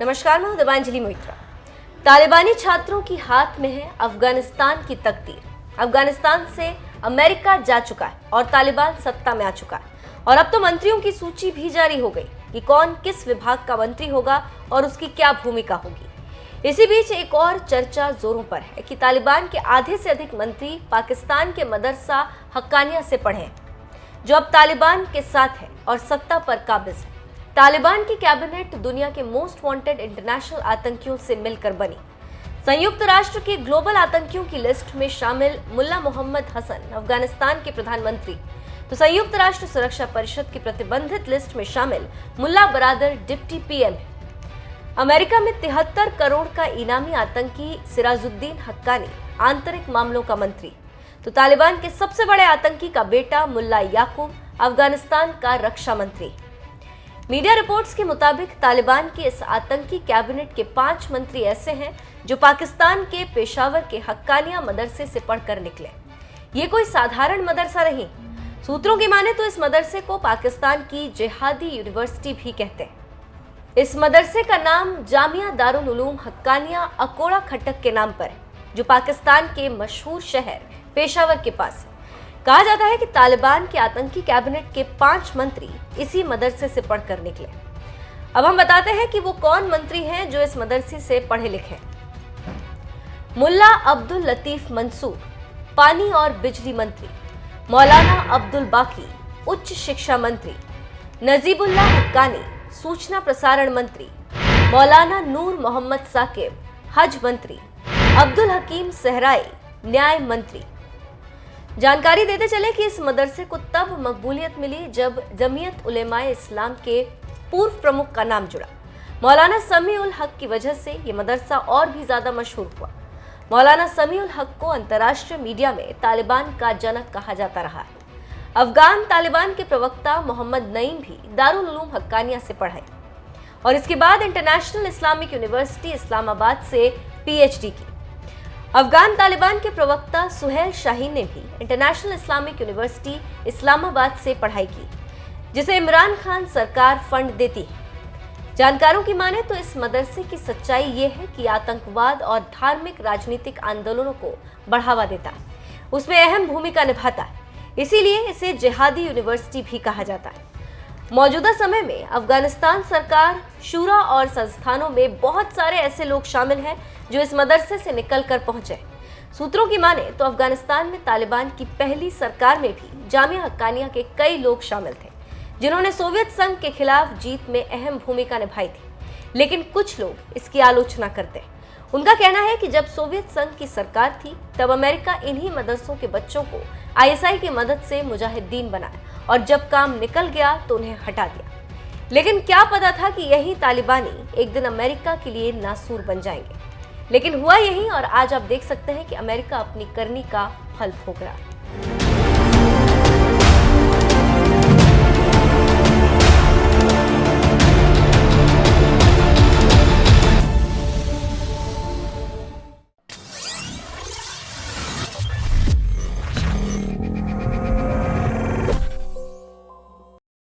नमस्कार, मैं हूं दिव्यांजलि मोइत्रा। तालिबानी छात्रों की हाथ में है अफगानिस्तान की तकदीर। अफगानिस्तान से अमेरिका जा चुका है और तालिबान सत्ता में आ चुका है और अब तो मंत्रियों की सूची भी जारी हो गई कि कौन किस विभाग का मंत्री होगा और उसकी क्या भूमिका होगी। इसी बीच एक और चर्चा जोरों पर है कि तालिबान के आधे से अधिक मंत्री पाकिस्तान के मदरसा हक्कानिया से पढ़े हैं, जो अब तालिबान के साथ है और सत्ता पर काबिज है। तालिबान की कैबिनेट दुनिया के मोस्ट वांटेड इंटरनेशनल आतंकियों से मिलकर बनी। संयुक्त राष्ट्र के ग्लोबल आतंकियों की लिस्ट में शामिल मुल्ला मोहम्मद हसन अफगानिस्तान के प्रधानमंत्री, तो संयुक्त राष्ट्र सुरक्षा परिषद की प्रतिबंधित लिस्ट में शामिल मुल्ला बरादर डिप्टी पीएम है। अमेरिका में 73 करोड़ का इनामी आतंकी सिराजुद्दीन हक्कानी आंतरिक मामलों का मंत्री, तो तालिबान के सबसे बड़े आतंकी का बेटा मुल्ला याकूब अफगानिस्तान का रक्षा मंत्री। मीडिया रिपोर्ट्स के मुताबिक तालिबान की इस आतंकी कैबिनेट के 5 मंत्री ऐसे हैं जो पाकिस्तान के पेशावर के हक्कानिया मदरसे से पढ़कर निकले। ये कोई साधारण मदरसा नहीं। सूत्रों की माने तो इस मदरसे को पाकिस्तान की जिहादी यूनिवर्सिटी भी कहते हैं। इस मदरसे का नाम जामिया दारुल उलूम हक्कानिया अकोड़ा खटक के नाम पर है, जो पाकिस्तान के मशहूर शहर पेशावर के पास है। कहा जाता है कि तालिबान के आतंकी कैबिनेट के 5 मंत्री इसी मदरसे से पढ़कर निकले। अब हम बताते हैं कि वो कौन मंत्री हैं जो इस मदरसे से पढ़े लिखे। मुल्ला अब्दुल लतीफ मंसूर, पानी और बिजली मंत्री। मौलाना अब्दुल बाकी, उच्च शिक्षा मंत्री। नजीबुल्लाह हक्कानी, सूचना प्रसारण मंत्री। मौलाना नूर मोहम्मद साकिब, हज मंत्री। अब्दुल हकीम सहराई, न्याय मंत्री। जानकारी देते चले कि इस मदरसे को तब मकबूलियत मिली जब जमीयत उलेमाए इस्लाम के पूर्व प्रमुख का नाम जुड़ा। मौलाना समी उल हक की वजह से ये मदरसा और भी ज्यादा मशहूर हुआ। मौलाना समी उल हक को अंतर्राष्ट्रीय मीडिया में तालिबान का जनक कहा जाता रहा है। अफगान तालिबान के प्रवक्ता मोहम्मद नईम भी दारुल उलूम हक्कानिया से पढ़े और इसके बाद इंटरनेशनल इस्लामिक यूनिवर्सिटी इस्लामाबाद से पीएचडी की। अफगान तालिबान के प्रवक्ता सुहेल शाहीन ने भी इंटरनेशनल इस्लामिक यूनिवर्सिटी इस्लामाबाद से पढ़ाई की, जिसे इमरान खान सरकार फंड देती है। जानकारों की माने तो इस मदरसे की सच्चाई ये है कि आतंकवाद और धार्मिक राजनीतिक आंदोलनों को बढ़ावा देता है, उसमें अहम भूमिका निभाता है, इसीलिए इसे जिहादी यूनिवर्सिटी भी कहा जाता है। मौजूदा समय में अफगानिस्तान सरकार, शूरा और संस्थानों में बहुत सारे ऐसे लोग शामिल हैं जो इस मदरसे से निकल कर पहुंचे। सूत्रों की माने तो अफगानिस्तान में तालिबान की पहली सरकार में भी जामिया हक्कानिया के कई लोग शामिल थे, जिन्होंने सोवियत संघ के खिलाफ जीत में अहम भूमिका निभाई थी। लेकिन कुछ लोग इसकी आलोचना करते हैं। उनका कहना है कि जब सोवियत संघ की सरकार थी तब अमेरिका इन्हीं मदरसों के बच्चों को आईएसआई की मदद से मुजाहिदीन बनाया और जब काम निकल गया तो उन्हें हटा दिया। लेकिन क्या पता था कि यही तालिबानी एक दिन अमेरिका के लिए नासूर बन जाएंगे। लेकिन हुआ यही और आज आप देख सकते हैं कि अमेरिका अपनी करनी का फल भोग रहा है।